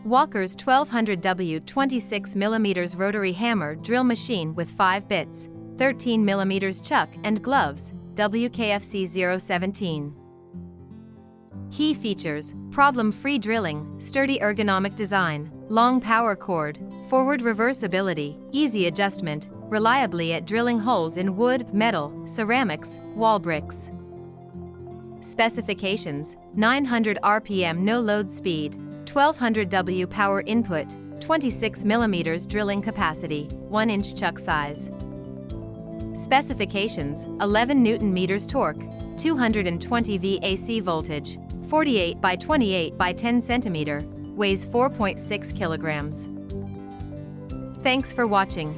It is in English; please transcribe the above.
Walker's 1200W 26mm rotary hammer drill machine with 5 bits, 13mm chuck and gloves, WKFC 017. Key features: problem-free drilling, sturdy ergonomic design, long power cord, forward reversibility, easy adjustment, reliably at drilling holes in wood, metal, ceramics, wall bricks. Specifications: 900 RPM no-load speed, 1200W power input, 26mm drilling capacity, 1-inch chuck size. Specifications: 11 Nm torque, 220 V AC voltage, 48 by 28 by 10 cm, weighs 4.6 kilograms. Thanks for watching.